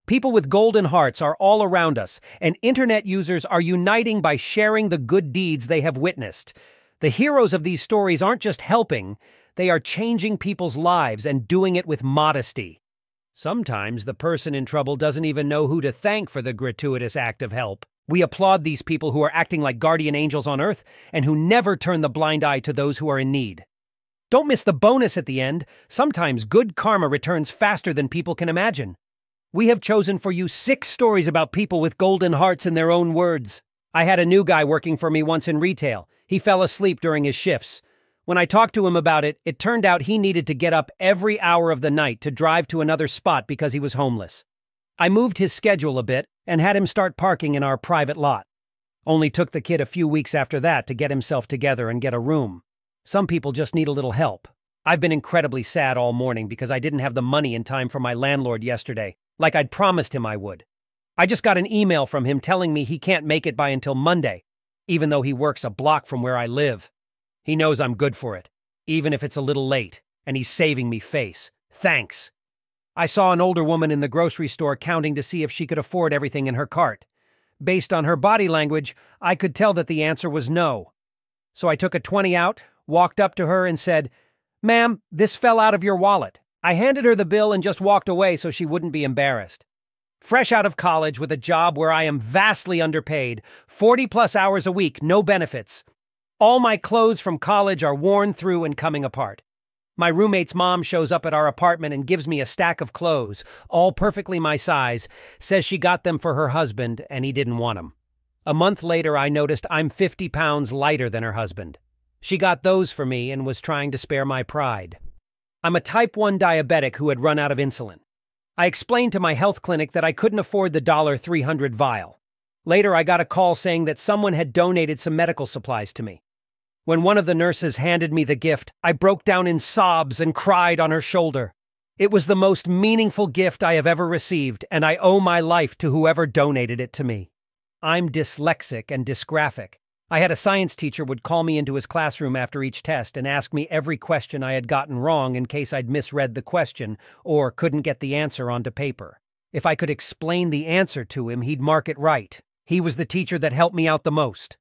People with golden hearts are all around us, and internet users are uniting by sharing the good deeds they have witnessed. The heroes of these stories aren't just helping, they are changing people's lives and doing it with modesty. Sometimes the person in trouble doesn't even know who to thank for the gratuitous act of help. We applaud these people who are acting like guardian angels on earth and who never turn the blind eye to those who are in need. Don't miss the bonus at the end. Sometimes good karma returns faster than people can imagine. We have chosen for you 6 stories about people with golden hearts in their own words. I had a new guy working for me once in retail. He fell asleep during his shifts. When I talked to him about it, it turned out he needed to get up every hour of the night to drive to another spot because he was homeless. I moved his schedule a bit and had him start parking in our private lot. Only took the kid a few weeks after that to get himself together and get a room. Some people just need a little help. I've been incredibly sad all morning because I didn't have the money in time for my landlord yesterday, like I'd promised him I would. I just got an email from him telling me he can't make it by until Monday, even though he works a block from where I live. He knows I'm good for it, even if it's a little late, and he's saving me face. Thanks. I saw an older woman in the grocery store counting to see if she could afford everything in her cart. Based on her body language, I could tell that the answer was no. So I took a 20 out, walked up to her and said, "Ma'am, this fell out of your wallet." I handed her the bill and just walked away so she wouldn't be embarrassed. Fresh out of college with a job where I am vastly underpaid, 40+ hours a week, no benefits. All my clothes from college are worn through and coming apart. My roommate's mom shows up at our apartment and gives me a stack of clothes, all perfectly my size, says she got them for her husband and he didn't want them. A month later, I noticed I'm 50 pounds lighter than her husband. She got those for me and was trying to spare my pride. I'm a type 1 diabetic who had run out of insulin. I explained to my health clinic that I couldn't afford the $300 vial. Later, I got a call saying that someone had donated some medical supplies to me. When one of the nurses handed me the gift, I broke down in sobs and cried on her shoulder. It was the most meaningful gift I have ever received, and I owe my life to whoever donated it to me. I'm dyslexic and dysgraphic. I had a science teacher would call me into his classroom after each test and ask me every question I had gotten wrong in case I'd misread the question or couldn't get the answer onto paper. If I could explain the answer to him, he'd mark it right. He was the teacher that helped me out the most.